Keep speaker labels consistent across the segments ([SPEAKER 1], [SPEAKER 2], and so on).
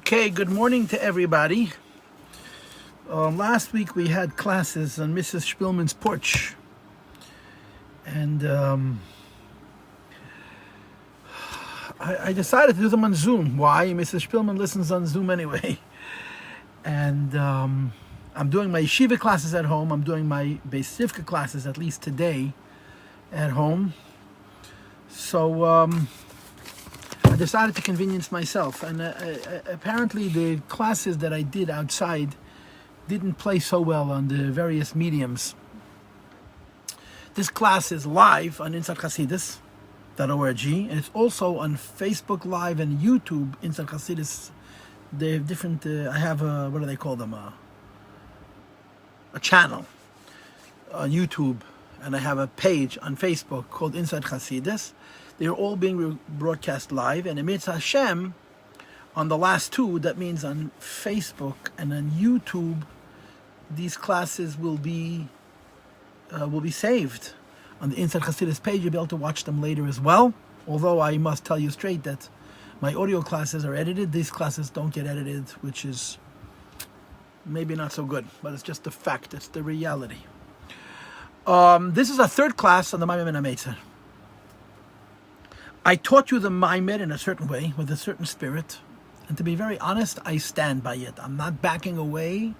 [SPEAKER 1] Okay, good morning to everybody. Last week we had classes on Mrs. Spielman's porch, and I decided to do them on Zoom. Why? Mrs. Spielman listens on Zoom anyway. And I'm doing my yeshiva classes at home. I'm doing my Beis Sivka classes, at least today, at home. So I decided to convenience myself, and apparently the classes that I did outside didn't play so well on the various mediums. This class is live on InsideChasidus.org, and it's also on Facebook Live and YouTube. Inside Chasidus, they have different. I have what do they call them? A channel on YouTube, and I have a page on Facebook called Inside Chasidus. They're all being broadcast live, and Hameitzar Hashem, on the last two, that means on Facebook and on YouTube, these classes will be saved on the Inside Chasidus page. You'll be able to watch them later as well. Although I must tell you straight that my audio classes are edited. These classes don't get edited, which is maybe not so good, but it's just the fact. It's the reality. This is a third class on the Maamar and hameitzar. I taught you the Maamar in a certain way, with a certain spirit, and to be very honest, I stand by it. I'm not backing away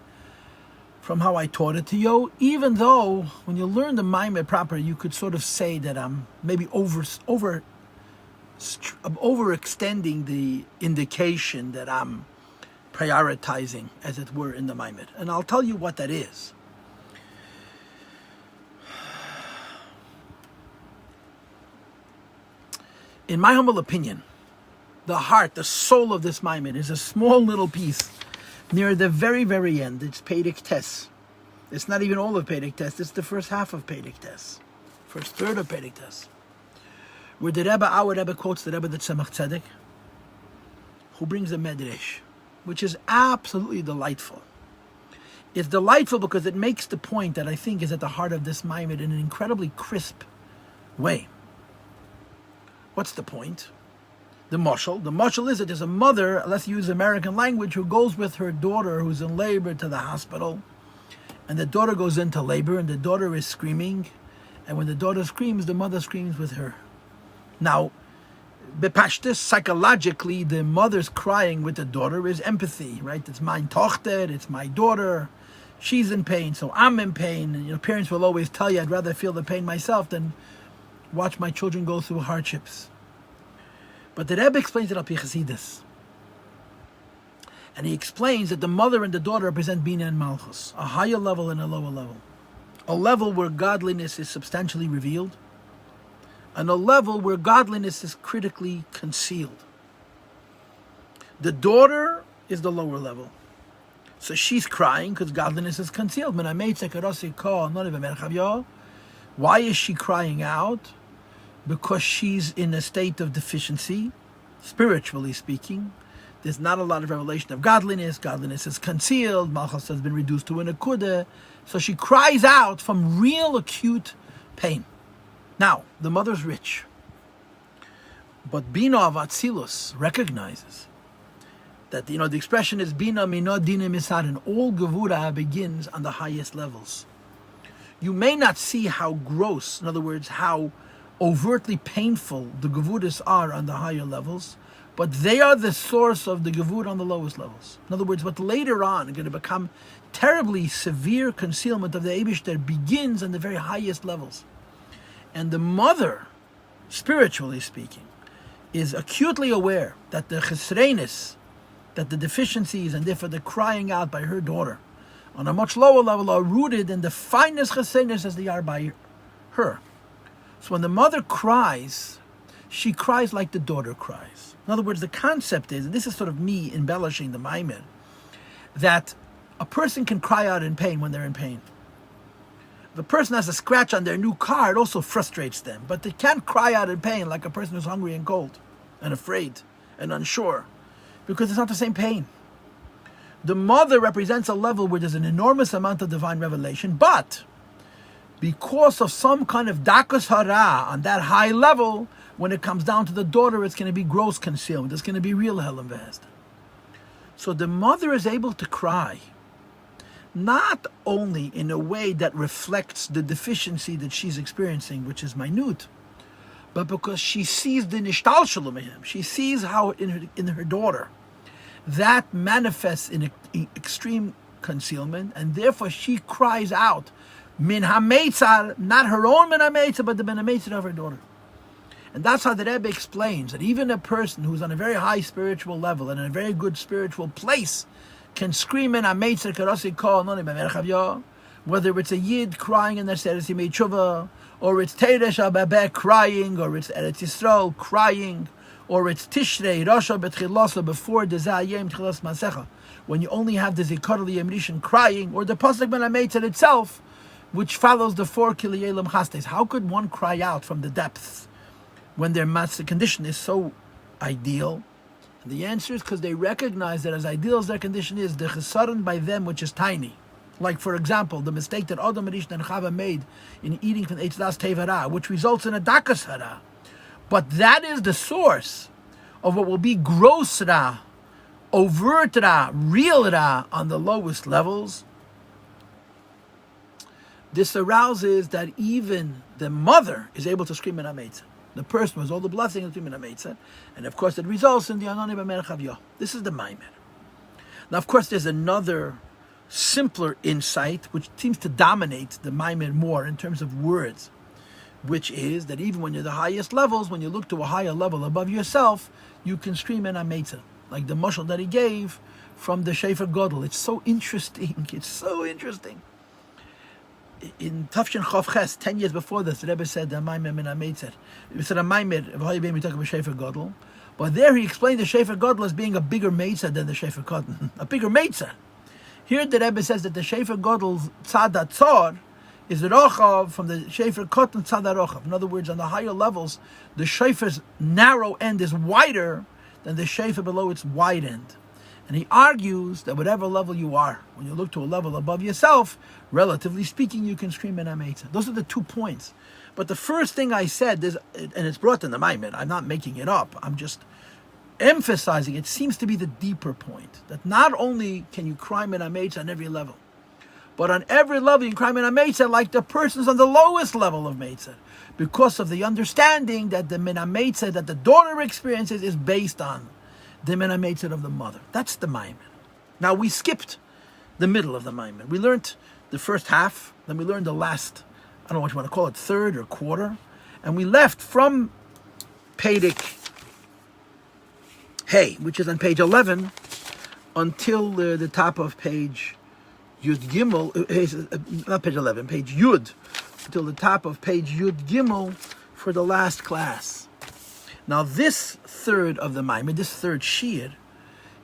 [SPEAKER 1] from how I taught it to you, even though when you learn the Maamar proper, you could sort of say that I'm maybe overextending the indication that I'm prioritizing, as it were, in the Maamar. And I'll tell you what that is. In my humble opinion, the heart, the soul of this Maamar is a small little piece near the very, very end. It's Perek Tes. It's not even all of Perek Tes. It's the first half of Perek Tes, first third of Perek Tes, where the Rebbe, our Rebbe, quotes the Rebbe the Tzemach Tzedek, who brings a medrash, which is absolutely delightful. It's delightful because it makes the point that I think is at the heart of this Maamar in an incredibly crisp way. What's the point? The mashal is that there's a mother, let's use American language, who goes with her daughter who's in labor to the hospital, and the daughter goes into labor, and the daughter is screaming, and when the daughter screams, the mother screams with her. Now, bepashtus, psychologically, the mother's crying with the daughter is empathy, right? It's mein Tochter, it's my daughter, she's in pain, so I'm in pain. And, parents will always tell you, I'd rather feel the pain myself than watch my children go through hardships. But the Rebbe explains it al pi Chasidus. And he explains that the mother and the daughter represent Bina and Malchus, a higher level and a lower level. A level where godliness is substantially revealed, and a level where godliness is critically concealed. The daughter is the lower level. So she's crying because godliness is concealed. Why is she crying out? Because she's in a state of deficiency, spiritually speaking. There's not a lot of revelation of godliness. Godliness is concealed. Malchus has been reduced to an akudah. So she cries out from real acute pain. Now, the mother's rich. But Bina of Atzilus recognizes that, the expression is Bina minod dina misad, and all Gevura begins on the highest levels. You may not see how gross, in other words, how overtly painful the Gevuras are on the higher levels, but they are the source of the Gevur on the lowest levels. In other words, what later on are going to become terribly severe concealment of the Eibishter begins on the very highest levels. And the mother, spiritually speaking, is acutely aware that the chesreinis, that the deficiencies, and therefore the crying out by her daughter on a much lower level are rooted in the finest chesreinis as they are by her. So when the mother cries, she cries like the daughter cries. In other words, the concept is, and this is sort of me embellishing the Maamar, that a person can cry out in pain when they're in pain. If a person has a scratch on their new car, it also frustrates them. But they can't cry out in pain like a person who's hungry and cold and afraid and unsure, because it's not the same pain. The mother represents a level where there's an enormous amount of divine revelation, but because of some kind of dakas hara on that high level, when it comes down to the daughter, it's going to be gross concealment. It's going to be real helam v'hesed. So the mother is able to cry, not only in a way that reflects the deficiency that she's experiencing, which is minute, but because she sees the nishtalshalom, she sees how in her daughter that manifests in extreme concealment, and therefore she cries out, min hameitzar, not her own min hameitzar, but the min hameitzar of her daughter. And that's how the Rebbe explains that even a person who's on a very high spiritual level and in a very good spiritual place can scream in hameitzar karasi kol noni b'merchavyo, whether it's a yid crying in their seres yimei tshuva, or it's Teresh Ababeh crying, or it's Eretz Yisrael crying, or it's Tishrei Rasha B'tchilosa before the Zayim Tchilos Masecha, when you only have the Zikar L'Yem Rishon crying, or the Pasuk Ben HaMeitzar itself, which follows the 4 Kiliyei Chastes. How could one cry out from the depths when their master condition is so ideal? And the answer is because they recognize that as ideal as their condition is, the chesaron by them which is tiny. Like, for example, the mistake that Adam Rishon and Chava made in eating from Eitz Das Tevara, which results in a dakas hara. But that is the source of what will be gross ra, overt ra, real ra on the lowest levels. This arouses that even the mother is able to scream in hameitzar. The person has all the blessings of screaming in hameitzar, and of course it results in the anoni b'merchavyo. This is the Maamar. Now, of course, there's another simpler insight which seems to dominate the Maamar more in terms of words, which is that even when you're the highest levels, when you look to a higher level above yourself, you can scream in hameitzar, like the mashal that he gave from the Shefer Godel. It's so interesting. It's so interesting. In Tafshin Chav Ches, 10 years before this, the Rebbe said the Maamar min hameitzar. He said a Maamar, we talk about Shefer Godel, but there he explained the Shefer Godel as being a bigger meitzar than the Shefer Kotten, a bigger meitzar. Here the Rebbe says that the Shefer Godel's Tzad HaTzor is the Rochav from the Shefer Kotten Tzad HaRochav. In other words, on the higher levels, the Shefer's narrow end is wider than the Shefer below its wide end. And he argues that whatever level you are, when you look to a level above yourself, relatively speaking, you can scream in hameitzar. Those are the 2 points. But the first thing I said is, and it's brought in the Maamar, I'm not making it up, I'm just emphasizing, it seems to be the deeper point, that not only can you cry min hameitzar on every level, but on every level you can cry min hameitzar like the person's on the lowest level of meitzar, because of the understanding that the min hameitzar that the daughter experiences is based on the min hameitzar of the mother. That's the Maamar. Now we skipped the middle of the Maamar. We learned the first half, then we learned the last, I don't know what you want to call it, third or quarter, and we left from Pedic Hey, which is on page 11, until the top of page Yud Gimel, not page 11, page Yud, until the top of page Yud Gimel for the last class. Now this third of the Maamar, this third Shir,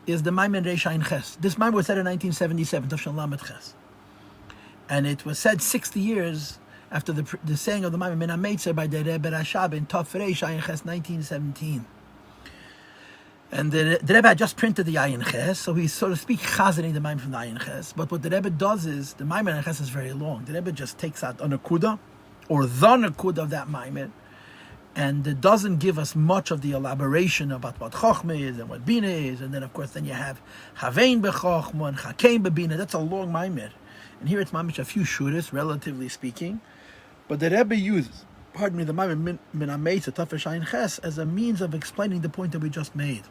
[SPEAKER 1] is the Maamar Reish Ayin Ches. This Maamar was said in 1977, Tafshin Lamed Ches. And it was said 60 years after the saying of the Maamar Min HaMeitzar by the Rebbe Rashab in Taf Reish Ayin Ches, 1917. And the Rebbe had just printed the Ayin Ches, so he's, so to speak, chazening the Maamar from the Ayin Ches. But what the Rebbe does is, the Maamar Ayin Ches is very long. The Rebbe just takes out a nakuda, or the nakuda of that Maamar, and it doesn't give us much of the elaboration about what Chochmah is and what Bina is. And then, of course, then you have Havein B'Chochmah and Chakein B'Bina. That's a long Maamar. And here it's mamish a few shuras, relatively speaking. But the Rebbe uses, the Maamar Min HaMeitzar, Taf Reish Ayin Ches, as a means of explaining the point that we just made.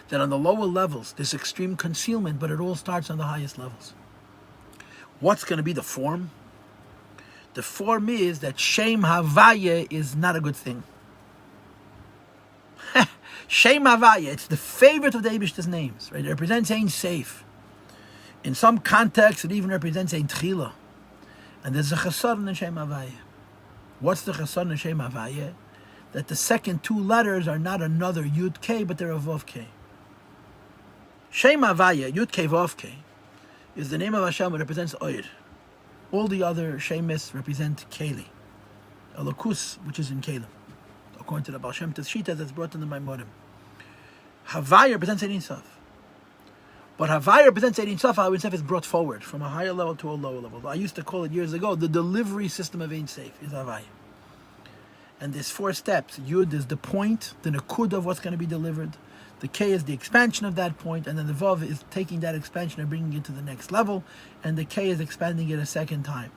[SPEAKER 1] That on the lower levels, there's extreme concealment, but it all starts on the highest levels. What's going to be the form? The form is that Shem Havaya is not a good thing. Shem Havaya, it's the favorite of the Eibishter's names, right? It represents Ein Seif. In some contexts, it even represents Ein Tchila. And there's a chesaron in Shem Havaya. What's the chesaron in Shem Havaya? That the second 2 letters are not another Yud K, but they're a Vav K. Shem Havaya, Yud K Vav K, is the name of Hashem that represents Oir. All the other Shemis represent Keli, a Lakus, which is in Kelim, according to the Baal Shem Tov Shita that's brought in the Maimorim. Havaya represents Ein Sof. But Havaya represents Ein Sof, how Ein Sof is brought forward from a higher level to a lower level. I used to call it years ago, the delivery system of Ein Sof is Havaya. And there's 4 steps. Yud is the point, the nakud of what's going to be delivered. The K is the expansion of that point, and then the Vav is taking that expansion and bringing it to the next level, and the K is expanding it a second time.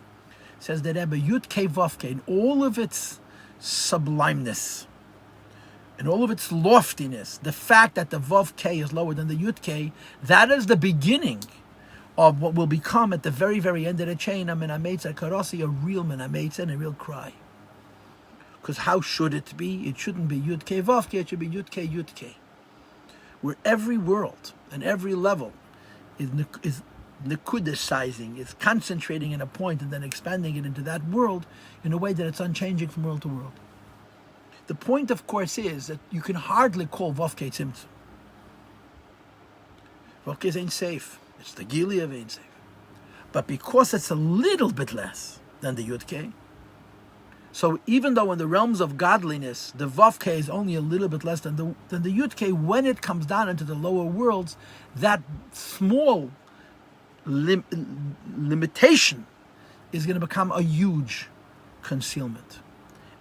[SPEAKER 1] Says the Rebbe, Yud K Vav K, in all of its sublimeness, in all of its loftiness, the fact that the Vav K is lower than the Yud K, that is the beginning of what will become at the very, very end of the chain, a hameitzar karasi, a real hameitzar and a real cry. Because how should it be? It shouldn't be Yud K Vav K, it should be Yud K Yud K. Where every world and every level is nikudesizing, is concentrating in a point and then expanding it into that world in a way that it's unchanging from world to world. The point, of course, is that you can hardly call Vav K Tzimtzum. Vav K ain't safe. It's the Gili of ain't safe. But because it's a little bit less than the Yud K, so even though in the realms of godliness, the Vav K is only a little bit less than the Yud K, when it comes down into the lower worlds, that small limitation is going to become a huge concealment.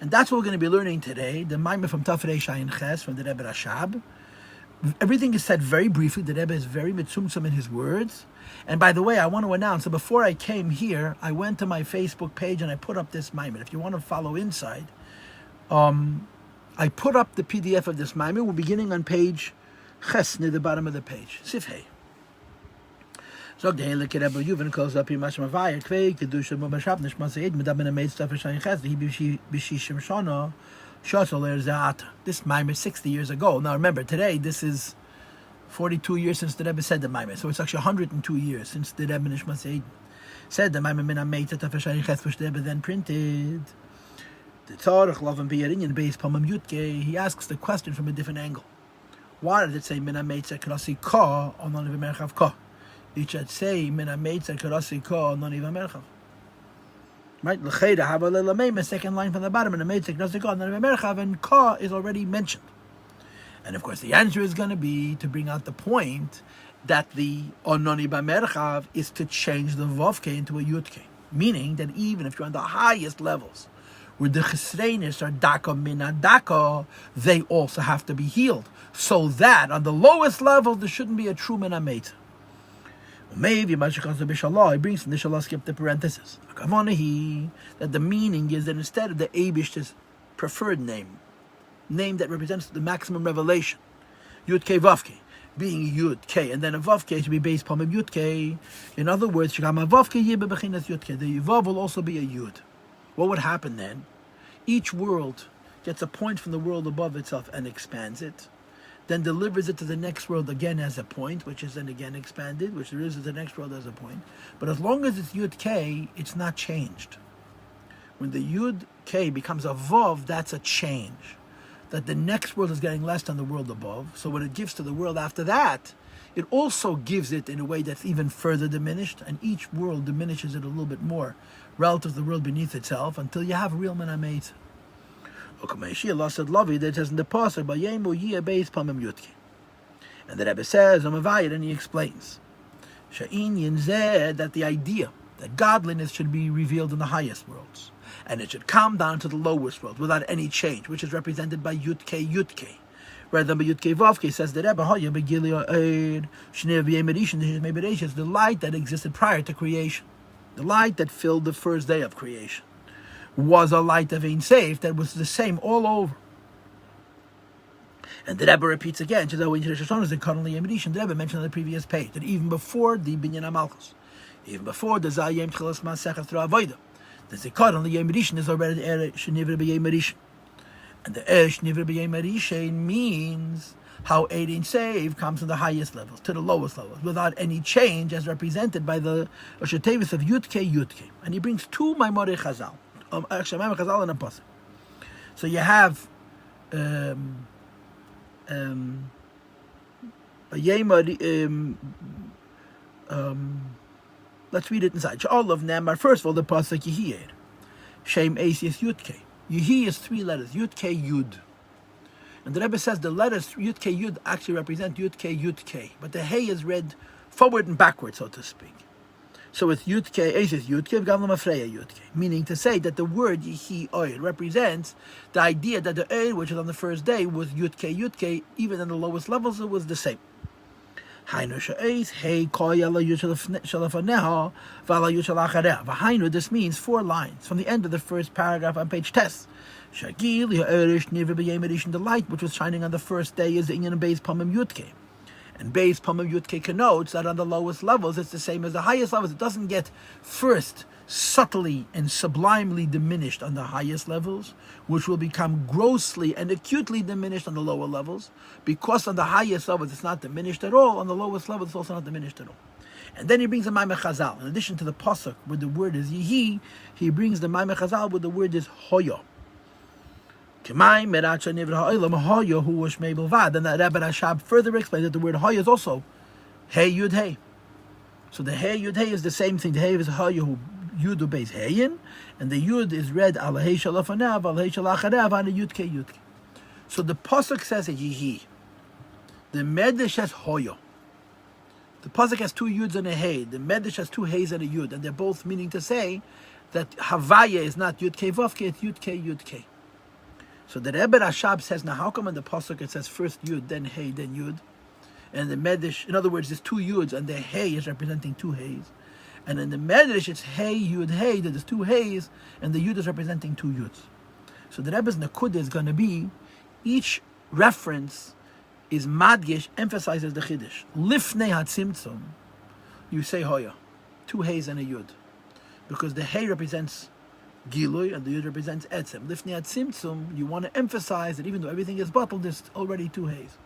[SPEAKER 1] And that's what we're going to be learning today, the Maamar from Tafrei Shayin Ches, from the Rebbe Rashab. Everything is said very briefly. The Rebbe is very mitzumtzum in his words. And by the way, I want to announce that before I came here, I went to my Facebook page and I put up this Maamar. If you want to follow inside, I put up the PDF of this Maamar. We're beginning on page Ches, near the bottom of the page. Sifhei. Zog the hele Rebbe Yuvan calls up here Mashma Vaya Kvei Kedusha Mubashab Nishma Seid Medaben Hameitzar Shayin Ches He Bishishim Shana Shasol Zaata. This Maamar 60 years ago. Now remember, today this is 42 years since the Rebbe said the Maamar. So it's actually 102 years since the Rebbe Nishma Seid said the Maamar Min Hameitzar Shayin Ches, which the Rebbe then printed. The Tzarech Lavan Biyarinyan Beis Pamam Yutke. He asks the question from a different angle. Why did it say Min Hameitzar Krasi Ka on Noniv Merchav Ka? It should say Min Hameitzar Krasi Ka on Noniv Merchav. Right? L'cheira haba le'lameim, second line from the bottom, and hameitzar krasi ka, Noniv Merchav, and Ka is already mentioned. And of course, the answer is going to be to bring out the point that the Noniv Merchav is to change the Vav K into a Yud K. Meaning that even if you're on the highest levels, where the chesreinis are daka mina daka, they also have to be healed. So that on the lowest level, there shouldn't be a true min hameitzar. Maybe he brings in the Shallah, skip the parenthesis. That the meaning is that instead of the Eibishter's preferred name that represents the maximum revelation, Yud K Vav K, being Yud K, and then a Vav K to be based upon a Yud K. In other words, the Vav will also be a Yud. What would happen then? Each world gets a point from the world above itself and expands it, then delivers it to the next world again as a point, which is then again expanded, which there is to the next world as a point. But as long as it's Yud K, it's not changed. When the Yud K becomes a Vav, that's a change. That the next world is getting less than the world above. So when it gives to the world after that, it also gives it in a way that's even further diminished, and each world diminishes it a little bit more relative to the world beneath itself until you have a real min hameitzar. Allah said, "Lovey," that says in the pasuk, "Bayemu yiyah beis pamim yutke," and the Rebbe says, and he explains, "Sha'inyin zeh," that the idea that godliness should be revealed in the highest worlds, and it should come down to the lowest world without any change, which is represented by Yutke Yutke, rather than by Yutke Vavke. Says the Rebbe, "Hoya begilio eid shnev b'yemerishin." This is the light that existed prior to creation, the light that filled the first day of creation. Was a light of Ein Sof that was the same all over. And the Rebbe repeats again, the Rebbe mentioned on the previous page, that even before the Binyan HaMalchus, even before the Zayim Tchilas Masechet Thra Avodah, the Zikar on the Yom Rishon is already the Ere Shenivra B'Yom Rishon. And the Ere Shenivra B'Yom Rishon means how Ein Sof comes from the highest levels to the lowest levels, without any change, as represented by the Oshetevis of Yudke Yudke. And he brings two Maamar Chazal. Actually, Maamar Chazal and a pasuk. So you have let's read it inside. All of them are, first of all, the pasuk Yehiyed. Shem Eisius Yudke. Yehi is three letters, Yudke Yud. And the Rebbe says the letters Yudke Yud actually represent Yudke Yudke, but the Hey is read forward and backward, so to speak. So it's Yudke, Eishes Yudke, Gavlam Afreya Yudke. Meaning to say that the word Yihi Oil represents the idea that the Oil, which is on the first day, was Yudke Yudke, even in the lowest levels, it was the same. This means 4 lines from the end of the first paragraph on page test. The light which was shining on the first day is the Inyan of Beis Pamim Yudke. And Beis Pamim Yudke connotes that on the lowest levels it's the same as the highest levels. It doesn't get first subtly and sublimely diminished on the highest levels, which will become grossly and acutely diminished on the lower levels. Because on the highest levels it's not diminished at all, on the lowest levels it's also not diminished at all. And then he brings the Maamar Chazal. In addition to the pasuk where the word is Yihi, he brings the Maamar Chazal where the word is Hoyo. And the Rabbi Rashab further explains that the word Hoyo is also Hey Yud Hey. So the Hey Yud Hey is the same thing. The Hey is Hoyo, Yud Beis Heyin, and the Yud is read Al Hey Shalafanav, Al Hey Shalacharev, and the Yud Ke Yud Ke. So the pasuk says Yihi. The Medrash says Hoyo. The pasuk has 2 Yuds and a Hey. The Medrash has 2 Heys and a Yud, and they're both meaning to say that Havaya is not Yud Ke Vav Ke, it's Yud Ke Yud Ke. So the Rebbe Rashab says, now how come in the pasuk it says first Yud, then Hey, then Yud? And the Medrash, in other words, there's 2 Yuds, and the Hey is representing 2 Heys. And in the Medrash, it's Hey, Yud, Hey, that there's 2 Heys, and the Yud is representing 2 Yuds. So the Rebbe's Nakudah is going to be, each reference is Madgish, emphasizes the Chiddush. Lifnei HaTzimtzum, you say Hoya, 2 Heys and a Yud. Because the Hey represents Gilui, and the Yud represents Etzem. Lifnei HaTzimtzum, you want to emphasize that even though everything is bottled, there's already 2 Heys.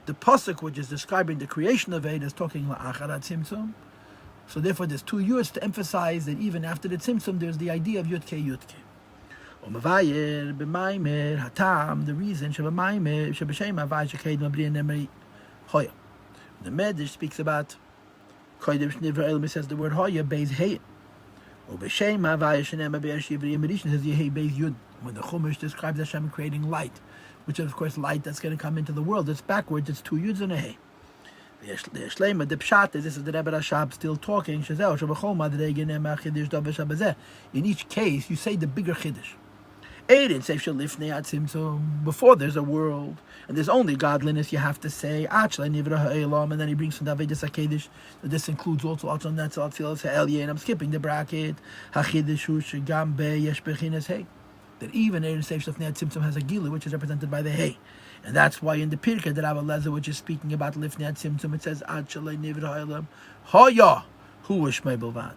[SPEAKER 1] The pasuk, which is describing the creation of Eid, is talking la'achar HaTzimtzum. So therefore, there's 2 Yuds to emphasize that even after the Tzimtzum, there's the idea of Yud Ke Yud Ke. Umavayer b'maimer hatam, the reason sheb'maimer sheb'shem havay shekeid mabri nemri hoya. The Medrash speaks about kodesh nivra elam, says the word hoya beis hey. Ub'shem havay shenem be'er shivri emerishin says yehei beis yud. When the Chumash describes Hashem creating light, which is of course light that's going to come into the world, it's backwards. It's 2 Yuds and a hey. The pshat is, this is the Rebbe Rashab still talking. In each case, you say the bigger chiddush. Before there's a world and there's only godliness, you have to say, and then he brings from David HaKedesh that this includes also and I'm skipping the bracket. That even Erin Seif Shlifnei Tzimtzum has a gilu, which is represented by the hey. And that's why in the Pirkei, the Rabbi Lezer, which is speaking about Lifnei Tzimtzum, it says, Ad Shalei Nivra Ha'elam, Hoya, Hu Shmei Bilvad.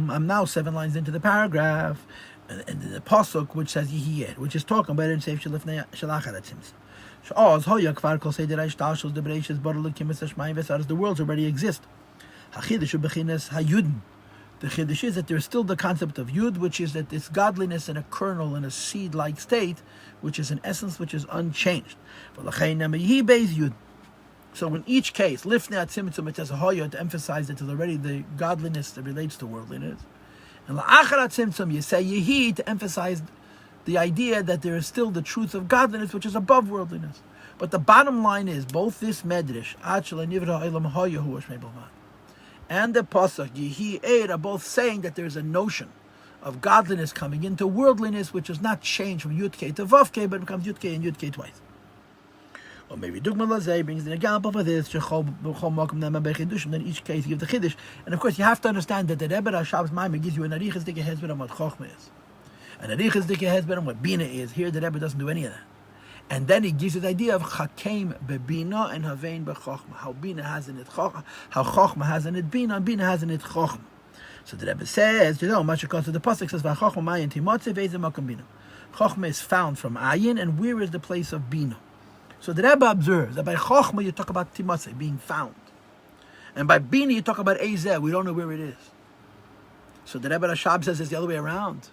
[SPEAKER 1] I'm now 7 lines into the paragraph, and the pasuk which says Yihiyed, which is talking about Erin Seif Shlifnei Shalachar Tzimtzum. The worlds already exist. The Chiddush is that there's still the concept of Yud, which is that it's godliness in a kernel, in a seed-like state, which is an essence which is unchanged. So in each case, Lifnei HaTzimtzum, it says Hoya to emphasize that there's already the godliness that relates to worldliness. And La'achar HaTzimtzum, you say Yehi to emphasize the idea that there is still the truth of godliness, which is above worldliness. But the bottom line is, both this Medrash, and the pasuk Yehi Eid are both saying that there's a notion of godliness coming into worldliness, which is not changed from Yud Ke to Vav Ke, but becomes Yud Ke and Yud Ke twice. Or maybe Dugma Lazay brings an example for this. In each case, you give the Chiddush, and of course, you have to understand that the Rebbe Rashab's Maamar gives you an arichas dike hezber on what Chochmah is, and an arichas dike hezber on what Bina is. Here, the Rebbe doesn't do any of that. And then he gives you the idea of Chakeim bebina and Havein bechochma. How Bina has in it Chochma, how Chochma has in it Bina, and Bina has in it Chochma. So the Rebbe says, much according to the pasuk says, "V'chochma ma'ayin timotze ve'ezem makom bina." Chochma is found from ayin, and where is the place of Bina? So the Rebbe observes that by Chochma you talk about timotze being found, and by Bina you talk about ezeh. We don't know where it is. So the Rebbe Rashab says it's the other way around.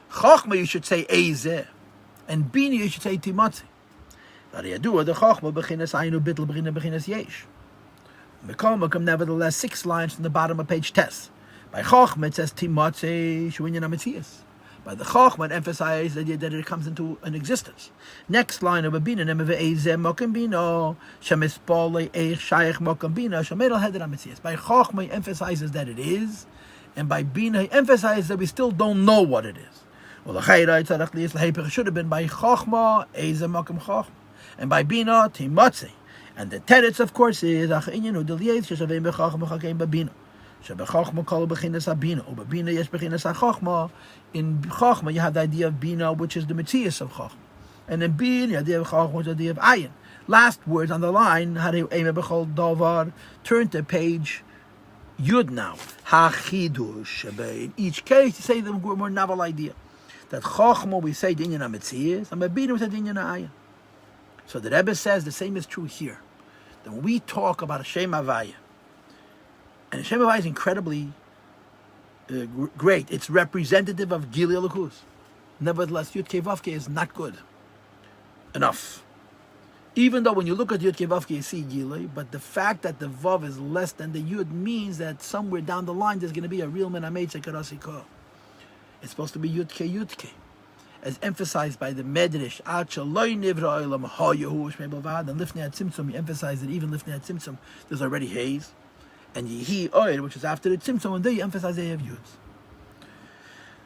[SPEAKER 1] Chochma you should say ezeh, and Bina you should say timotze. Nevertheless, 6 lines from the bottom of page test. By Chochmah it says Timotze Shuinyan HaMetzias. By the Chochmah, it emphasizes the idea that it comes into an existence. Next line of a bina, by Chochmah, he emphasizes that it is, and by bina, he emphasizes that we still don't know what it is. Well, it should have been by Chochmah, and by bina, timotzi. And the teretz, of course, is in Chochmah you have the idea of Bina, which is the Metzias of Chochmah. And in Bina, the idea of Chochmah, which is the idea of Ayin. Last words on the line, turn to page Yud now. In each case, you say the more novel idea. That Chochmah, we say Dinyan HaMetzias, and by Bina, we say Dinyan HaAyin. So the Rebbe says the same is true here. That when we talk about Hashem Havaya, and Hashem Havaya is incredibly great. It's representative of Gili Elokus. Nevertheless, Yud Kei Vav Kei is not good enough. Even though when you look at Yud Kei Vav Kei, you see Gili, but the fact that the Vav is less than the Yud means that somewhere down the line there's going to be a real hameitzar karasi ko. It's supposed to be Yud Kei, as emphasized by the Medrash. And Lifnei Tzimtzum, he emphasized that even Lifnei Tzimtzum, there's already haze. And Yehi Oyer, which is after the Tzimtzum, and there you emphasize they have Yuds.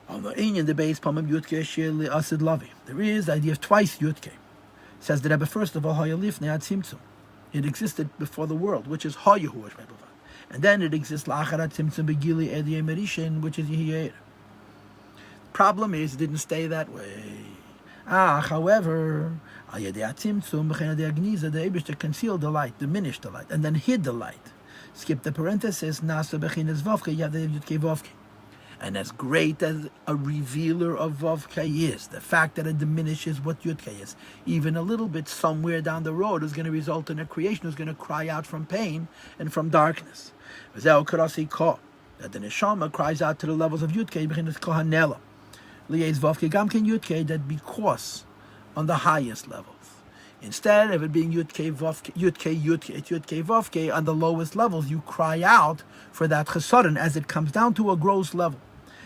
[SPEAKER 1] On the Inyan, the base Pamam Yudke Sheli Asid Lavi. There is the idea of twice Yudke. Says the Rebbe, first of all, Hayalif Ne'ad Tzimtzum. It existed before the world, which is Hayahu Ashmei Bavad. And then it exists La'acharat Tzimtzum Begili Ediyeh Merishin, which is Yehi Oyer. Problem is, it didn't stay that way. However, Ayedei Tzimtzum, B'chenadei Agniza, the Eibishter concealed the light, diminished the light, and then hid the light. Skip the parenthesis, Nasa Bechinas Vavke, you have the Yudke Vavke. And as great as a revealer of Vavke is, the fact that it diminishes what Yudke is, even a little bit somewhere down the road is going to result in a creation who's going to cry out from pain and from darkness. That the Neshama cries out to the levels of Yudke, Bechinas Kohanela. Liez Vavke Gamkin Yudke, that because on the highest levels. Instead of it being Yudke Vavke, on the lowest levels, you cry out for that chesaron as it comes down to a gross level.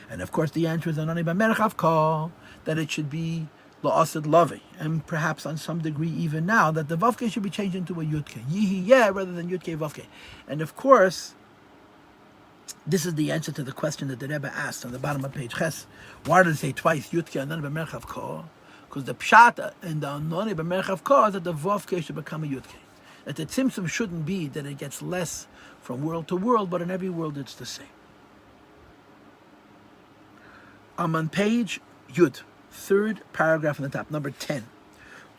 [SPEAKER 1] And of course, the answer is Anani B'merchav Kol, that it should be La'asid Lavi, and perhaps on some degree even now, that the Vavke should be changed into a Yudke. Yihi rather than Yudke Vavke. And of course, this is the answer to the question that the Rebbe asked on the bottom of page Ches. Why did it say twice Yudke and then B'merchav Kol? Because the pshat and the anoni b'merchav kol is that the vavke should become a yudke. That the tzimtzum shouldn't be that it gets less from world to world, but in every world it's the same. I'm on page Yud, third paragraph on the top, number 10.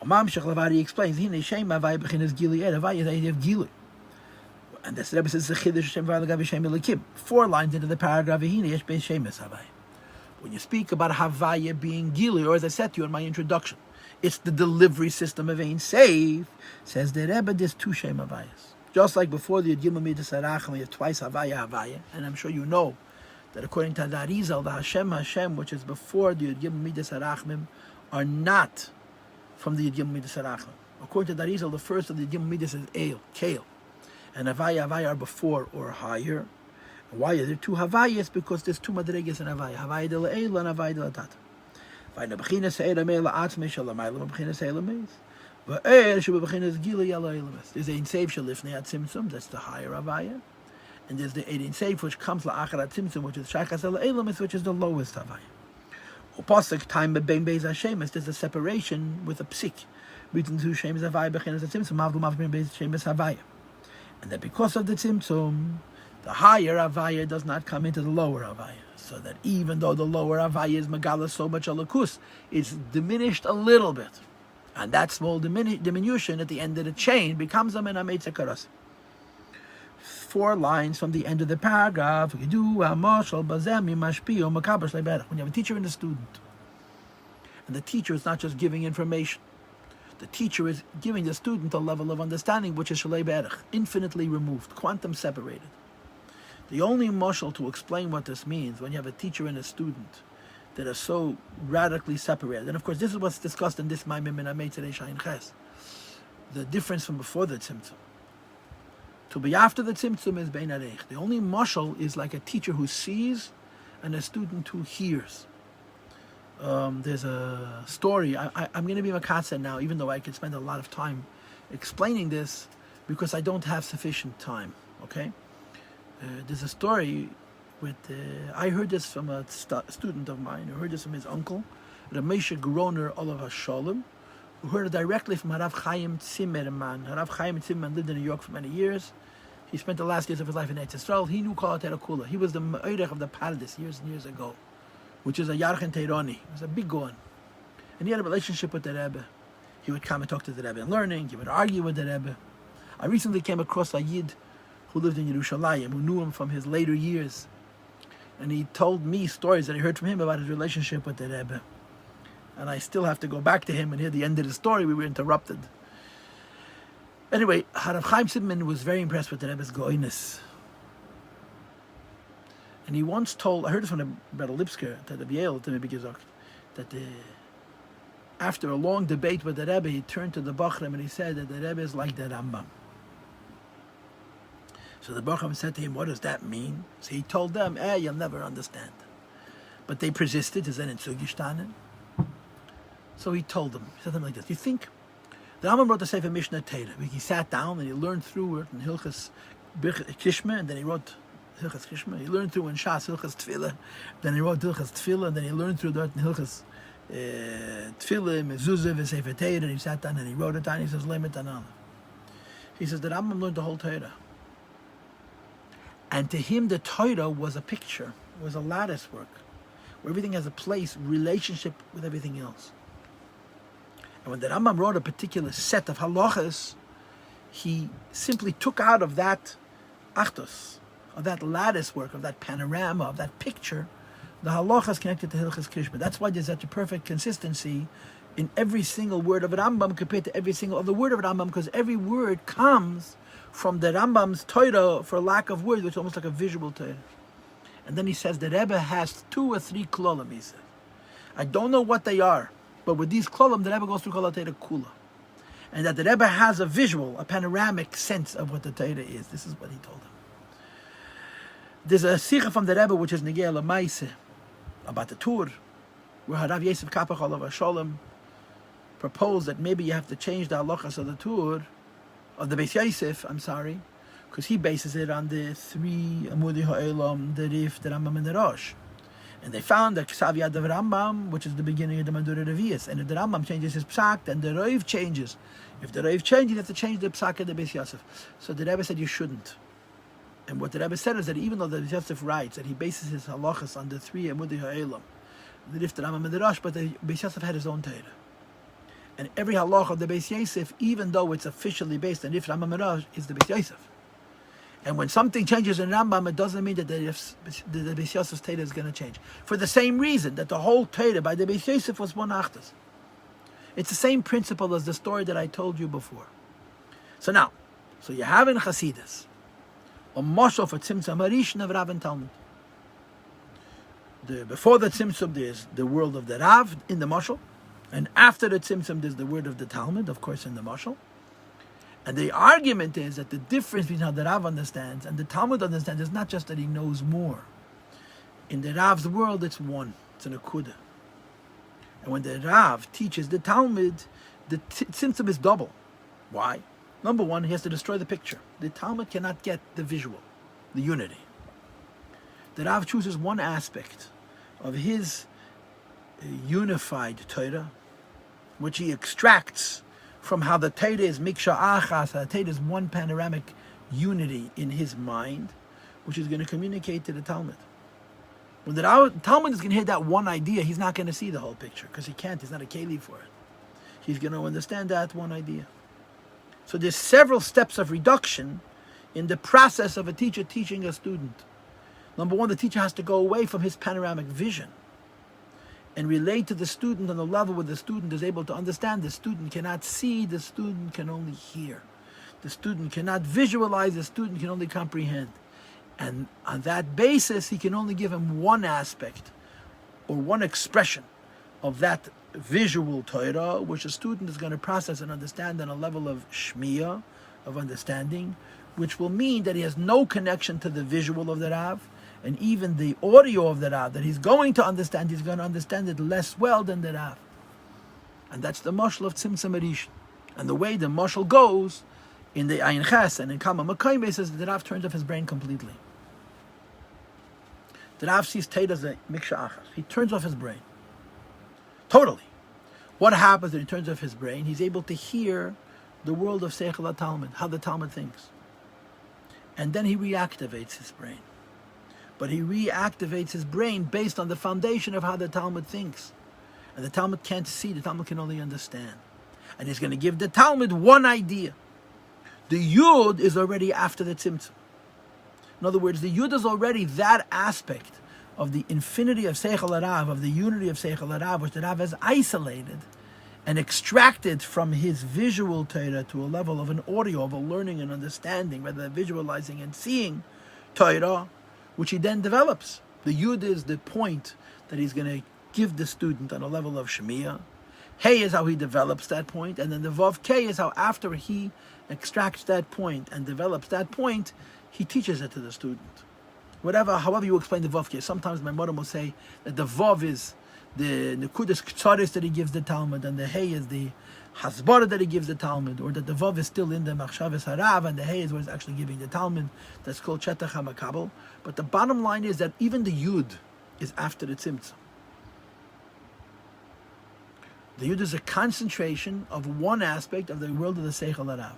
[SPEAKER 1] Mamshech Lavari explains, Hine Shem Havaya b'chinas Gili Havaya is the idea of Gili. And the Rebbe says, Chiddush Shem Havaya Shem Elikim. 4 lines into the paragraph, Hine Yesh Beis Shemes Havaya. When you speak about Havaya being Gili, or as I said to you in my introduction, it's the delivery system of Ein Seif, says the Rebbe, there's 2 Shem Havayas. Just like before the Yud Midas Harachim, we have twice Havaya, and I'm sure you know that according to the Arizal, the Hashem, which is before the Yud Midas Harachim, are not from the Yud Midas Harachim. According to the Arizal, the first of the Yud Midas is Kale, and Havaya are before or higher. Why are there 2 Havayas? Because there's 2 Madregas in Havaya. Havaya de Le'ela and Havaya de Latata. Vayna b'chinas Se'ela Me'ela Atzmei Shalamayla b'chinas Se'ela Meis. V'er Sheba b'chinas Gili Yala Eilamis. There's Ein Seif Shalifnei At Tzimtzum, that's the higher Havaya. And there's the Ein Seif, which comes La'achar At Tzimtzum, which is Shachas Ela Eilamis, which is the lowest Havaya. Upasik time Be'bein Beis HaShemes, there's a separation with a psik between 2 Shemes Havaya b'chinas At Tzimtzum, Mavlu Mavlu Beis Shemes Havaya. And that because of the Tzimtzum, the higher Havaya does not come into the lower Havaya. So that even though the lower Havaya is Megala so much Alakus, it's diminished a little bit. And that small diminution at the end of the chain becomes a hameitzar karasi. 4 lines from the end of the paragraph. When you have a teacher and a student, and the teacher is not just giving information, the teacher is giving the student a level of understanding which is shalei be'erech, infinitely removed, quantum separated. The only mashal to explain what this means, when you have a teacher and a student that are so radically separated, and of course this is what's discussed in this Maamar in hameitzar Shayin Ches, the difference from before the tzimtzum to be after the tzimtzum is bein areich. The only mashal is like a teacher who sees and a student who hears. There's a story. I'm going to be makatzer now, even though I could spend a lot of time explaining this, because I don't have sufficient time. Okay? There's a story with. I heard this from a student of mine. I heard this from his uncle, Rabbi Groner Olav Hashalom, who heard it directly from Harav Chaim Zimmerman. Harav Chaim Zimmerman lived in New York for many years. He spent the last years of his life in Eretz Yisrael. He knew Kol Kula. He was the Me'orech of the Pardes years and years ago, which is a Yarchen Teironi. He was a big Goan. And he had a relationship with the Rebbe. He would come and talk to the Rebbe in learning. He would argue with the Rebbe. I recently came across a Yid who lived in Yerushalayim, who knew him from his later years. And he told me stories that I heard from him about his relationship with the Rebbe. And I still have to go back to him and hear the end of the story. We were interrupted. Anyway, Harav Chaim Zimmerman was very impressed with the Rebbe's goiness. And he once told, I heard it from the Rebbe Lipsker, that the Biel, that after a long debate with the Rebbe, he turned to the Bachram and he said that the Rebbe is like the Rambam. So the Bachram said to him, what does that mean? So he told them, you'll never understand. But they persisted, is then in Zugestanden. So he told them, he said to them like this, you think, the Rambam wrote the Sefer Mishnah Torah. He sat down and he learned through it in Hilchas Kishma, and then he wrote Hilchas Kishma. He learned through in Shas Hilchas Tefillah, then he wrote Hilchas Tefillah, and then he learned through that in Hilchas Tefillah, Mezuzah, Sefer Torah, and he sat down and he wrote it down. He says, Lemet Anam. He says, the Rambam learned the whole Torah. And to him, the Torah was a picture, was a lattice work, where everything has a place, relationship with everything else. And when the Rambam wrote a particular set of halachas, he simply took out of that achtos, of that lattice work, of that panorama, of that picture, the halachas connected to Hilchas Krishma. That's why there's such a perfect consistency in every single word of Rambam compared to every single other word of Rambam, because every word comes from the Rambam's Torah, for lack of words, which is almost like a visual Torah. And then he says the Rebbe has 2 or 3 klolim, he said. I don't know what they are, but with these klolim, the Rebbe goes through Kol Torah Kula. And that the Rebbe has a visual, a panoramic sense of what the Torah is. This is what he told him. There's a sikha from the Rebbe, which is Negei Lamaise, about the Tur, where Harav Yosef Kapach Olav Hashalom proposed that maybe you have to change the halachas of the Tur, of the Beis Yosef, because he bases it on the 3 Amudei Ha'olam, the Rif, the Rambam, and the Rosh. And they found that Ksav Yad of Rambam, which is the beginning of the Madura Revius, and if the Rambam changes his psak, then the Reiv changes. If the Reiv changes, you have to change the psak of the Beis Yosef. So the Rebbe said you shouldn't. And what the Rebbe said is that even though the Beis Yosef writes that he bases his halachas on the 3 Amudei Ha'olam, the Rif, the Rambam, and the Rosh, but the Beis Yosef had his own Torah. And every halach of the Beis Yosef, even though it's officially based on Rif, Rambam, and Rosh, is the Beis Yosef. And when something changes in Rambam, it doesn't mean that the Beis Yosef's Torah is going to change. For the same reason that the whole Torah by the Beis Yosef was one achtas. It's the same principle as the story that I told you before. So now, you have in Chassidus a mashal for Tzimtzum Harishon of Rav and Talmud. Before the Tzimtzum, there's the world of the Rav in the mashal, and after the Tzimtzum, there's the word of the Talmud, of course, in the mashal. And the argument is that the difference between how the Rav understands and the Talmud understands is not just that he knows more. In the Rav's world, it's one. It's an akuda. And when the Rav teaches the Talmud, the Tzimtzum is double. Why? Number one, he has to destroy the picture. The Talmud cannot get the visual, the unity. The Rav chooses one aspect of his unified Torah, which he extracts from how the Torah is miksha achas, the Torah is one panoramic unity in his mind, which is going to communicate to the Talmud. When the Talmud is going to hear that one idea, he's not going to see the whole picture, because he can't, he's not a keli for it. He's going to understand that one idea. So there's several steps of reduction in the process of a teacher teaching a student. Number one, the teacher has to go away from his panoramic vision and relate to the student on the level where the student is able to understand. The student cannot see, the student can only hear. The student cannot visualize, the student can only comprehend. And on that basis, he can only give him one aspect or one expression of that visual Torah, which a student is going to process and understand on a level of shmiyah, of understanding, which will mean that he has no connection to the visual of the Rav, And even the audio of the Rav that he's going to understand, he's going to understand it less well than the Rav. And that's the mashal of Tzimtzum Rishon. And the way the mashal goes in the Ayin Ches and in Kama Makayim says the Rav turns off his brain completely. The Rav sees Tate as a Miksha Achas. He turns off his brain. Totally. What happens when he turns off his brain? He's able to hear the world of Seichel HaTalmud, how the Talmud thinks. And then he reactivates his brain. But he reactivates his brain based on the foundation of how the Talmud thinks. And the Talmud can't see, the Talmud can only understand. And he's going to give the Talmud one idea. The Yud is already after the Tzimtzum. In other words, the Yud is already that aspect of the infinity of Seichel HaRav, of the unity of Seichel HaRav, which the Rav has isolated and extracted from his visual Torah to a level of an audio, of a learning and understanding, rather than visualizing and seeing Torah, which he then develops. The Yud is the point that he's going to give the student on a level of Shemiah. Hey is how he develops that point, and then the Vav K is how after he extracts that point and develops that point, he teaches it to the student. However you explain the Vav K. Sometimes my mother will say that the Vav is the Nekudas Ktsaris that he gives the Talmud, and the Hey is the Hasbara that he gives the Talmud, or that the Vav is still in the Machshavas Harav, and the Hey is what is actually giving the Talmud. That's called Shetach HaMakabel. But the bottom line is that even the Yud is after the Tzimtzum. The Yud is a concentration of one aspect of the world of the Seichel HaRav.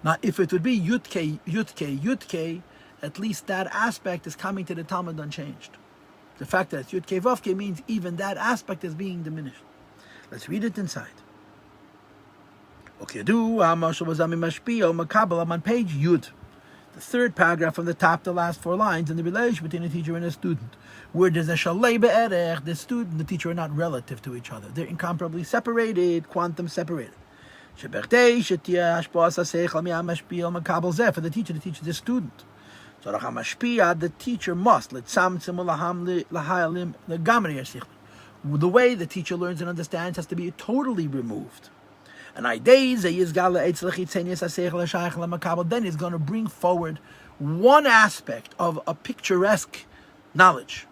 [SPEAKER 1] Now, if it would be Yud K, Yud K, Yud K, at least that aspect is coming to the Talmud unchanged. The fact that it's Yud K Vav K means even that aspect is being diminished. Let's read it inside. Okay, I'm on page Yud, the third paragraph from the top, the last four lines, in the relation between a teacher and a student, where there's a shalei be'erech, the student and the teacher are not relative to each other. They're incomparably separated, quantum separated. For the teacher to teach the student. So the teacher must, the way the teacher learns and understands has to be totally removed. And then he's going to bring forward one aspect of a picturesque knowledge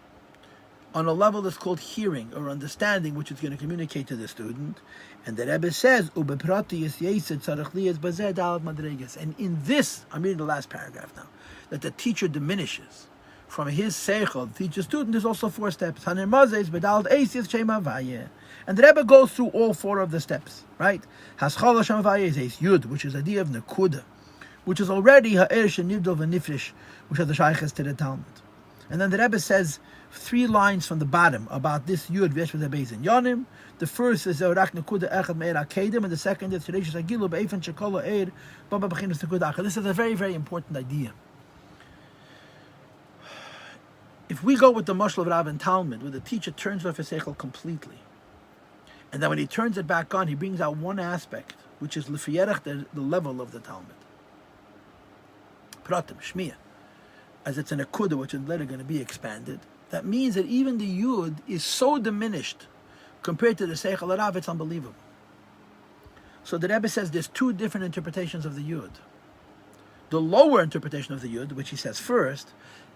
[SPEAKER 1] on a level that's called hearing or understanding, which is going to communicate to the student. And the Rebbe says, and in this, I'm reading the last paragraph now, that the teacher diminishes from his seichel, the teacher student, there's also four steps. And the Rebbe goes through all four of the steps, right? Haschala Shamavaya is Yud, which is the idea of Nekuda, which is already Ha'erish and Nivdol v'Nifrish, which are the Shaykhs to the Talmud. And then the Rebbe says 3 lines from the bottom about this Yud V'yesh v'Zeh in Yonim. The first is Orak Nekuda Echad Me'er HaKedim, and the second is Teresh Agilu Be'efen Shekolo Eir Baba B'chinas Nekuda Echad. This is a very, very important idea. If we go with the Mashal of Rav and Talmud, where the teacher turns off his seichel completely, and then when he turns it back on, he brings out one aspect, which is l'fiyerech, the level of the Talmud. Pratim, Shmiya, as it's an akuda, which is later going to be expanded. That means that even the Yud is so diminished compared to the Seichel HaRav, it's unbelievable. So the Rebbe says there's 2 different interpretations of the Yud. The lower interpretation of the Yud, which he says first,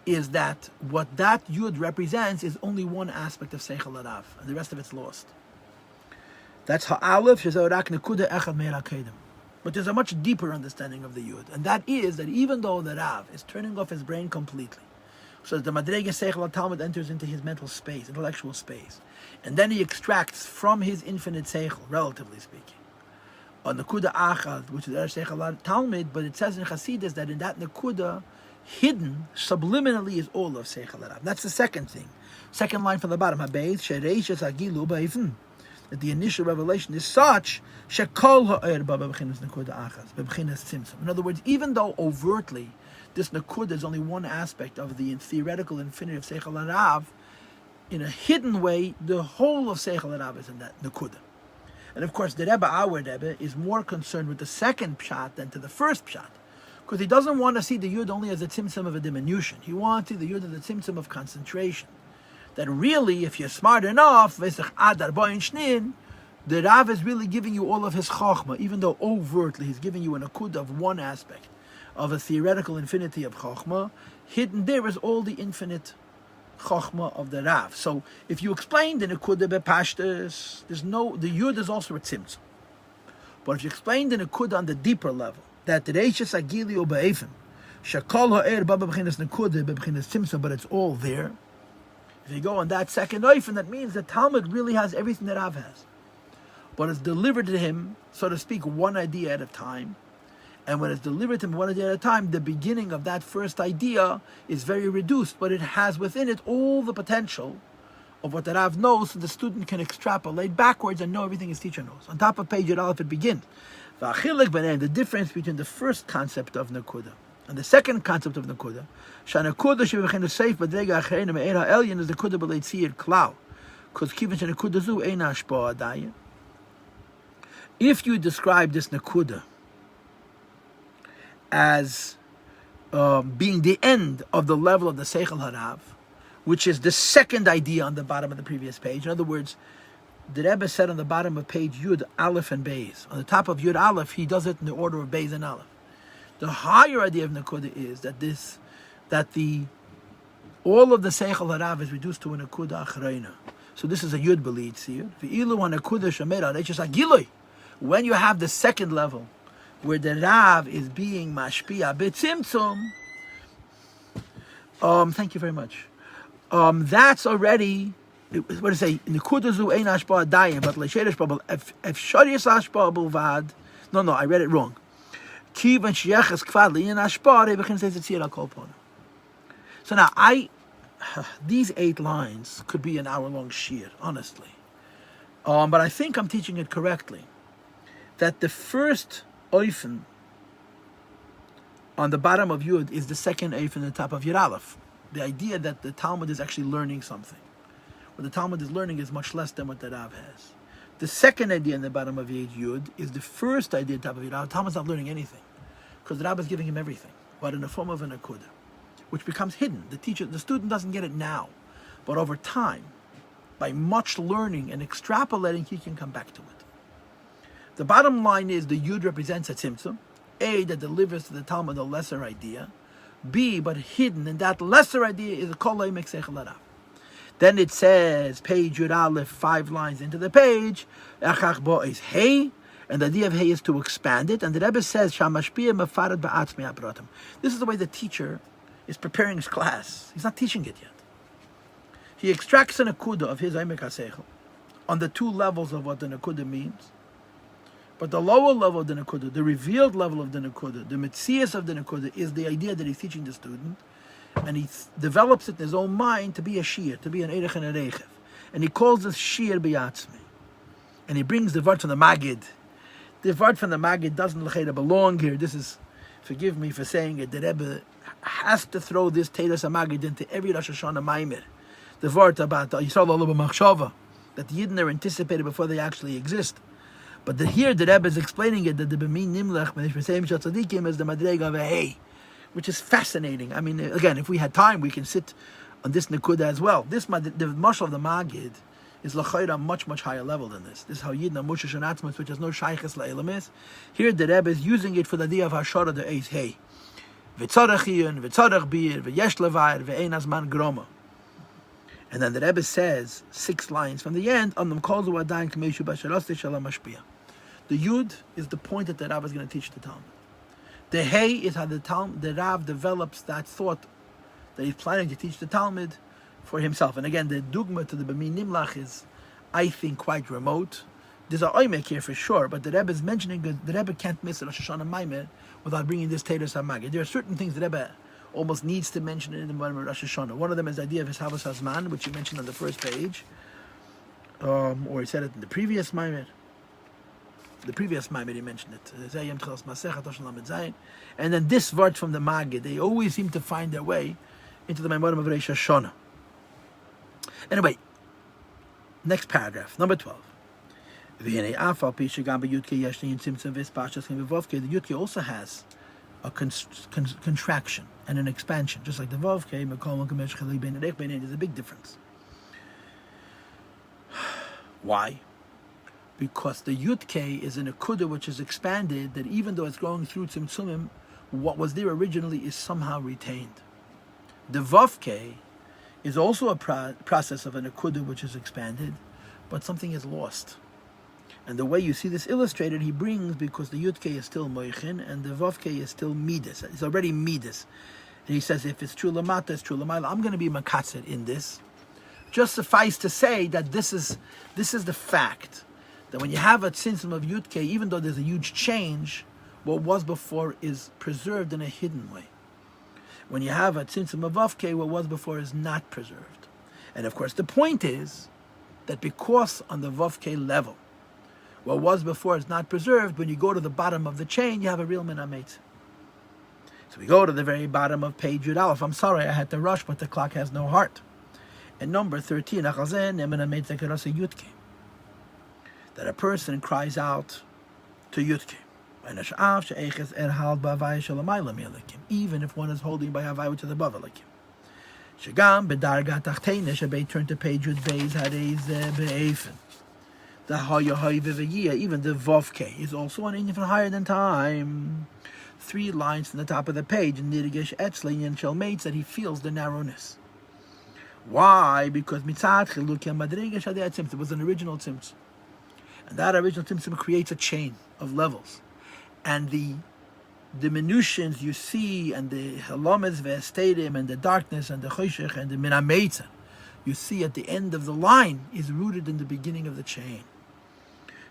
[SPEAKER 1] is that what that Yud represents is only one aspect of Seichel HaRav, and the rest of it's lost. That's Ha'alef, Shezorak Nekuda Echad Me'er HaKedim. But there's a much deeper understanding of the Yud, and that is that even though the Rav is turning off his brain completely, so that the Madrege Seichel HaTalmud enters into his mental space, intellectual space, and then he extracts from his infinite Seichel, relatively speaking, a Nekuda Achad, which is the Seichel HaTalmud, but it says in Chassidus that in that Nekuda, hidden, subliminally, is all of Seichel HaRav. That's the second thing. Second line from the bottom, Habeis, Shereishes Agilu Ba'ifn, that the initial revelation is such, Shekol Ha'er Baba B'chinas Nekuda Achaz, B'chinas Tzimtzum. In other words, even though overtly this Nekuda is only one aspect of the theoretical infinity of Seichel HaRav, in a hidden way, the whole of Seichel HaRav is in that Nekuda. And of course, the Rebbe, our Rebbe, is more concerned with the second pshat than to the first pshat, because he doesn't want to see the Yud only as a tzimtzum of a diminution. He wants to see the Yud as a tzimtzum of concentration. That really, if you're smart enough, the Rav is really giving you all of his chokhmah, even though overtly he's giving you an akud of one aspect of a theoretical infinity of Chokhmah. Hidden there is all the infinite Chokhmah of the Rav. So if you explain the Nekuda bepashtus, the Yud is also a Tzimtzum. But if you explain the Nekuda on the deeper level, that the Reishis Agili or Be'efen, Shakol ha'er ba b'bchinas Nekuda b'bchinas Tzimtzum, but it's all there. If you go on that second oifen, that means the Talmud really has everything that Rav has. But it's delivered to him, so to speak, one idea at a time. And when it's delivered to him one idea at a time, the beginning of that first idea is very reduced, but it has within it all the potential of what the Rav knows, so the student can extrapolate backwards and know everything his teacher knows. On top of page Yud Aleph, it begins. The difference between the first concept of Nekuda and the second concept of Nekuda, Shanakuda shebechenu seif b'drega acherein me'er ha'elyon is the Nekuda b'leitzir klal, because kiven Shanakuda zu ein hashpah adayim. If you describe this Nekuda as being the end of the level of the Seichel Harav, which is the second idea on the bottom of the previous page. In other words, the Rebbe said on the bottom of page Yud, Aleph and Beis. On the top of Yud Aleph, he does it in the order of Beis and Aleph. The higher idea of Nekuda is that all of the Seichel Harav is reduced to a Nekuda Achreina. So this is a Yud B'Leitzir. V'ilu ha-Nekuda Shemera Reichas HaGilui. When you have the second level, where the Rav is being mashpia b'tzimtzum, thank you very much. That's already, what do you say? Nekuda zu ein hashpah adayim, but leisherish bubble. If sharius hashpah bulvad. No, I read it wrong. Kivan sheyeches kvad lein hashpah rebechin says it's al kol pona. So now these 8 lines could be an hour-long shir, honestly. But I think I'm teaching it correctly. That the first oifen on the bottom of Yud is the second oifen on the top of Yud Aleph. The idea that the Talmud is actually learning something. What the Talmud is learning is much less than what the Rav has. The second idea in the bottom of Yud is the first idea on top of Yud Aleph. The Talmud's not learning anything, because the Rav is giving him everything, but in the form of a Nekuda, which becomes hidden. The student doesn't get it now, but over time, by much learning and extrapolating, he can come back to it. The bottom line is the Yud represents a Tzimtzum, A, that delivers to the Talmud a lesser idea, B, but hidden in that lesser idea is a Kol Eimek Seichel Harav. Then it says, page Yud Aleph, 5 lines into the page, Echach Bo is Hey, and the idea of Hey is to expand it, and the Rebbe says, Shamashpia Mefarad Ba'atzmi Abratim. This is the way the teacher is preparing his class. He's not teaching it yet. He extracts a Nekuda of his Eimek HaSeichel on the 2 levels of what the Nekuda means. But the lower level of the Nekuda, the revealed level of the Nekuda, the Metzias of the Nekuda, is the idea that he's teaching the student, and he develops it in his own mind to be a Shir, to be an Erech and a Reichev. And he calls this Shir B'Yatzmi. And he brings the Vart from the Magid. The Vart from the Magid doesn't belong here. This is, forgive me for saying it, the Rebbe has to throw this Teiras HaMagid into every Rosh Hashanah Maimer. The Vart about Yisrael Olam Machshava, that the Yidden are anticipated before they actually exist. But here the Rebbe is explaining it that the B'min Nimlech B'nishmasayim Shal Tzadikim is the Madrega of a Hey, which is fascinating. I mean, again, if we had time, we can sit on this Nekuda as well. The Mashal of the Magid is L'chayra much higher level than this. This is how Yidna Mushish and Atzmas, which has no Shayches La'elam is. Here the Rebbe is using it for the idea of Hashara the Eis Hey. V'tzarech Iyun, v'tzarech Bir, v'yesh Levair, v'ein Azman Groma. And then the Rebbe says, 6 lines from the end, on them calls U'adayin K'meishu B'Sharosti Shalom Mashpia. The Yud is the point that the Rav is going to teach the Talmud. The Hey is how the Rav develops that thought that he's planning to teach the Talmud for himself. And again, the dogma to the B'min Nimlach is, I think, quite remote. There's a Oymek here for sure, but the Rebbe is mentioning that the Rebbe can't miss Rosh Hashanah Maimer without bringing this Teiras HaMagid. There are certain things the Rebbe almost needs to mention in the Maimer Rosh Hashanah. One of them is the idea of his Havas Hazman, which he mentioned on the first page, or he said it in the previous Maimer. The previous Maimer he mentioned it. And then this word from the Magid, they always seem to find their way into the Maimer of Rosh Hashanah. Anyway, next paragraph, number 12. The Yudke also has a contraction and an expansion, just like the Vavke. There's a big difference. Why? Because the Yudke is in a Kuda which is expanded, that even though it's going through Tzimtzumim, what was there originally is somehow retained. The Vavke is also a process of an akuda which is expanded, but something is lost. And the way you see this illustrated, he brings, because the Yudke is still Moichin and the Vavke is still Midas. It's already Midas. And he says, if it's true Lamata, it's true Lamaila. I'm going to be Makatset in this. Just suffice to say that this is the fact, that when you have a tzimtzum of Yudke, even though there's a huge change, what was before is preserved in a hidden way. When you have a tzimtzum of Vavke, what was before is not preserved. And of course, the point is that because on the Vavke level, what was before is not preserved, when you go to the bottom of the chain, you have a real min hameitzar. So we go to the very bottom of page Yud Aleph. I'm sorry, I had to rush, but the clock has no heart. And number 13, that a person cries out to Yudke, even if one is holding by Havai, which is above Elikim. Turn to page Yud Beis, even the Vavke is also an infant higher than time. 3 lines from the top of the page, in Nirgesh Etzli and Shelmates, that he feels the narrowness. Why? Because Mitzad Chilukim Madrigesh Adei Tzimtzum was an original Tzimtzum. And that original Tzimtzum creates a chain of levels. And the diminutions you see, and the Halametz Ve'estadim, and the darkness, and the Choshech, and the Min hameitzar, you see at the end of the line, is rooted in the beginning of the chain.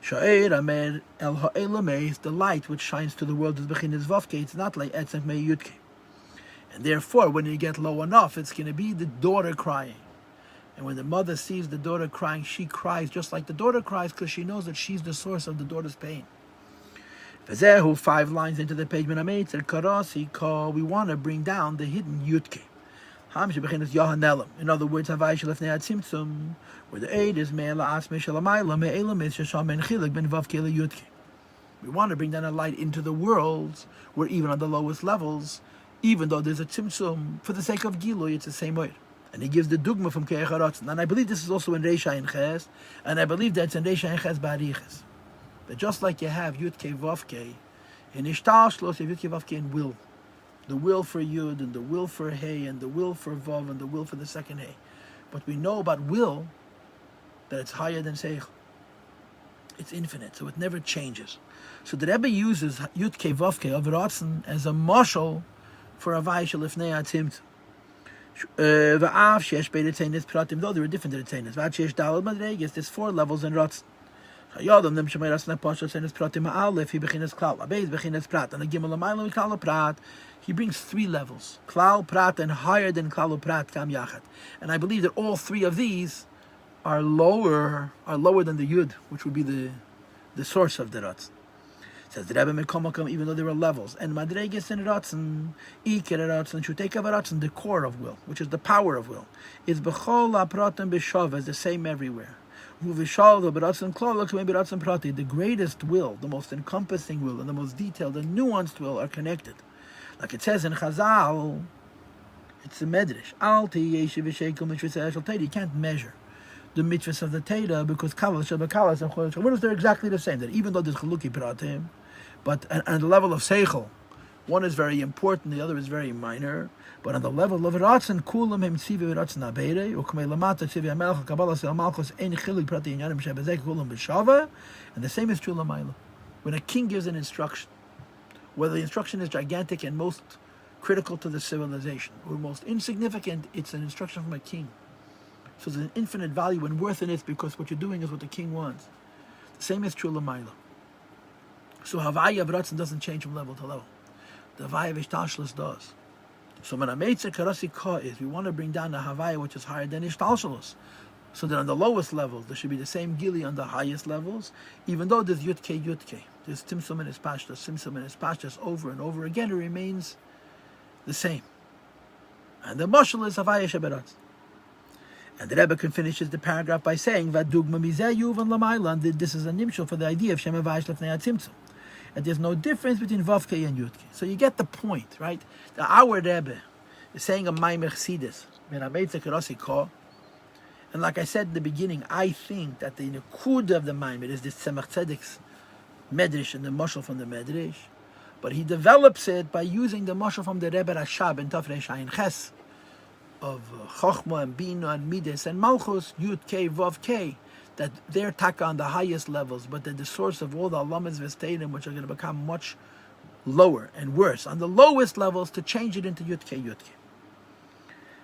[SPEAKER 1] Sha'er Amer El Ha'elameis, the light which shines to the world is Bechinas Vavke, it's not like Etzem Mei Yudke. And therefore, when you get low enough, it's going to be the daughter crying. And when the mother sees the daughter crying, she cries just like the daughter cries, because she knows that she's the source of the daughter's pain. 5 lines into the page, Min hameitzar Karasi Ka, we want to bring down the hidden Yudke. In other words, Havai Shelefnei HaTzimtzum, where the aid is Me'ela Asmei Shalamayla, Me'ela Shasham Ben Chilik Ben Vavke Yudke. We want to bring down a light into the worlds, where even on the lowest levels, even though there's a tzimtzum, for the sake of Gilui, it's the same way. And he gives the dugma from Ke'ech HaRatzon. And I believe this is also in Reisha in Ches, and I believe that's in Reisha in Ches Ba'ariches. That just like you have Yudke Vavke, in Ishtal Shlos, you have Yudke Vavke in will. The will for Yud, and the will for Hey, and the will for Vav, and the will for the second Hey. But we know about will, that it's higher than Seichel. It's infinite, so it never changes. So the Rebbe uses Yudke Vavke of Ratzon as a mashal for Havai Shelefnei HaTzimtzum. V'av sheyesh bei Ritzeines Pratim, though there are different Ritzeines. V'ad sheyesh daled madreges, there's 4 levels in Ratzon. Hayadam nem shemay Ratzon HaPashal Ritzeines Pratim ha'alef, he bechinas klal, abeis bechinas prat, and a gimel ha'mayla v'klal prat. He brings 3 levels, klal, prat, and higher than klal prat, kam yachat. And I believe that all 3 of these are lower than the Yud, which would be the source of the Ratzon. Says the Rebbe Mekomakam, even though there are levels, and Madreges and Ratzon, Iker Ratzon, Shuteka Ratzon, the core of will, which is the power of will, is Bechol HaPratim B'Shav, is the same everywhere. Uvishal B'Ratzon Klal K'mei B'Ratzon Prati, the greatest will, the most encompassing will, and the most detailed and nuanced will are connected. Like it says in Chazal, it's a medrash. Al Tiyeshe V'Shekel Mitzvah Shel Teira. You can't measure the mitzvahs of the Teira, because Kalas Shabakalas and Chodesh Chavunos, they're exactly the same. That even though there's Chaluki Pratim, but on the level of Seichel, one is very important, the other is very minor. But on the level of Ratzon, Kulam Hem Tzivi Ratzon Abeirei, Ukmei Lamata Tzivi Amelch Kabbalah Sel Malchus Ein Chilik Prati Inyanim Shebezek Kulam B'Shava, and the same is true Lamaila. When a king gives an instruction, whether the instruction is gigantic and most critical to the civilization, or most insignificant, it's an instruction from a king. So there's an infinite value and worth in it, because what you're doing is what the king wants. The same is true Lamaila. So Havai of Ratzon doesn't change from level to level. The Havai of Ishtalshalos does. So Min hameitzar Karasi Ka is, we want to bring down the Havai which is higher than Ishtalshalos. So that on the lowest levels, there should be the same Gili on the highest levels, even though there's Yudke. There's Tzimtzum and his Pashtas, over and over again, it remains the same. And the mashal is Havai Sheberatz. And the Rebbe finishes the paragraph by saying, "Vadugma mizeh yuvan lamayla." This is a nimshal for the idea of Shem Havai Shlefnei HaTzimtzum. And there's no difference between Vavke and Yudke. So you get the point, right? Our Rebbe is saying a Maamar Chassidus, Min hameitzar Karasi Ka. And like I said in the beginning, I think that the Nekud of the Maamar is this Tzemach Tzedek's Medrash and the mashal from the Medrash. But he develops it by using the mashal from the Rebbe Rashab in Tafrei Shayin Ches of Chochma and Bina and Midas and Malchus, Yud K, Vav K, that they're taka on the highest levels, but they're the source of all the alamas v'steirim, which are going to become much lower and worse on the lowest levels, to change it into Yud K, Yud K.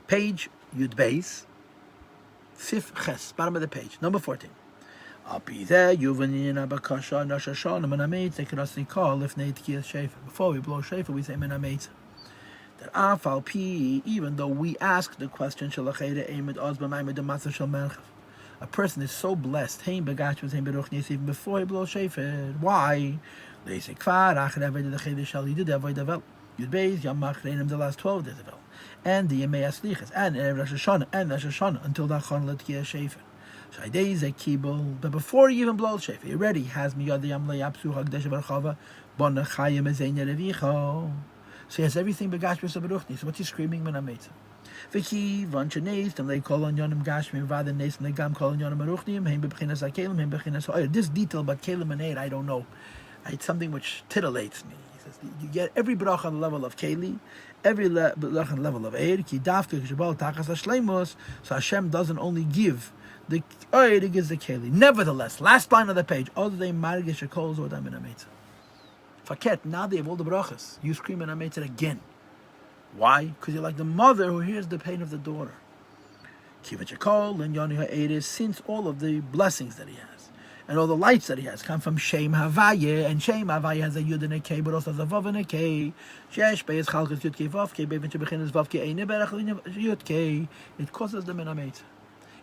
[SPEAKER 1] Page Yud Beis, Sif Ches, bottom of the page, number 14. Before we blow shofar, we say hameitzar. That afal pi, even though we ask the question, a person is so blessed, even before he blows shofar. Why? The last 12 days of it, and the Yemei Aslichas, and Rosh Hashanah, until the Achon L'Tkiyah Shofar. But before he even blows shofar, he already has miyad yam le'yapsu hagdash v'rachava bona chayim ezein revicho. So he has everything begashmis abaruchni. So what's he screaming when hameitzar? V'ki vanchaneis tam le'kol on yonim gashmi v'aden neis le'gam kol on yonim aruchnim heim bechinas hakelim heim bechinas ha'oyer. This detail about kelim and eir, I don't know. It's something which titillates me. He says you get every brach on the level of keli, every brach on the level of eir. Ki davke k'shabal tachas hashleimus. So Hashem doesn't only give the oil, gives the keli. Nevertheless, last line of the page, Faket, now they have all the brachas. You scream in hameitzar again. Why? Because you're like the mother who hears the pain of the daughter. Since all of the blessings that he has and all the lights that he has come from Shem Havaya, and Shem Havaya has a Yud and a K, but also has a Vav and a K. It causes them in hameitzar.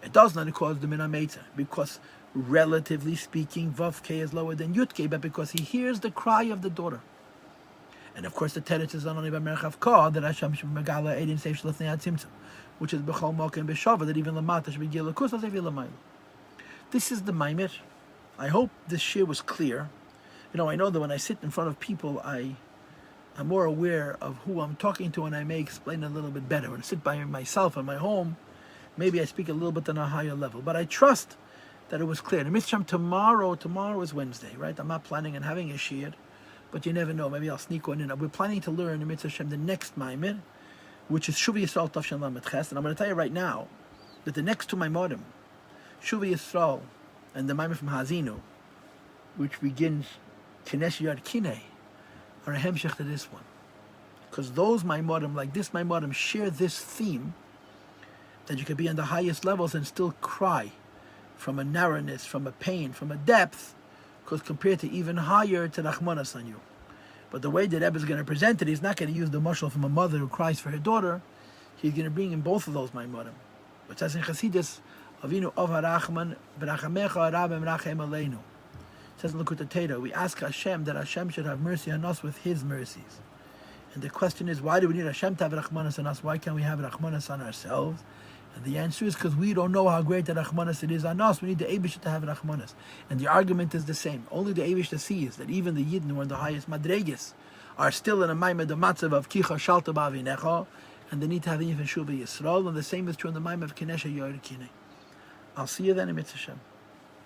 [SPEAKER 1] It does not cause them in hameitzar, because relatively speaking, Vav K is lower than Yud K, but because he hears the cry of the daughter. And of course, the teretz is not only by Merchav Ka, that Hashem should be Megala Eidin Seif Shlefnei Tzimtzum, which is B'chol Malka and B'Shava, that even Lamata should be Gila Kus, as Evil Lamayla. This is the Maamar. I hope this shir was clear. You know, I know that when I sit in front of people, I'm more aware of who I'm talking to, and I may explain a little bit better. When I sit by myself in my home, maybe I speak a little bit on a higher level, but I trust that it was clear. And Mitzvah, tomorrow is Wednesday, right? I'm not planning on having a shir, but you never know. Maybe I'll sneak one in. We're planning to learn in Mitzvah the next Maamar, which is Shuvi Yisrael Tavshan Lamed Ches. And I'm going to tell you right now that the next two Maimorim, Shuvi Yisrael and the Maamar from Hazinu, which begins Kinesh Yad Kinei, are a hemshech to this one. Because those Maimorim, like this Maimorim, share this theme, that you can be on the highest levels and still cry from a narrowness, from a pain, from a depth, because compared to even higher, to Rachmanas on you. But the way that Rebbe is going to present it, he's not going to use the mashal from a mother who cries for her daughter. He's going to bring in both of those Maimorim. It says in Chassidus, Avinu Av HaRachman, B'rachamecha Rabem Rachem Aleinu. It says in Likutei Torah, we ask Hashem that Hashem should have mercy on us with His mercies. And the question is, why do we need Hashem to have Rachmanas on us? Why can't we have Rachmanas on ourselves? And the answer is because we don't know how great the Rachmanas it is on us. We need the Eibush to have Rachmanas. And the argument is the same. Only the Eibush sees that even the Yidden who are in the highest Madreges are still in a Maimah, the Matzav of Kicha Shalta Ba'avinecha, and they need to have even Shuva Yisrael. And the same is true in the Maimah of Kinesha Yor Kinei. I'll see you then in Mitzvah Shem.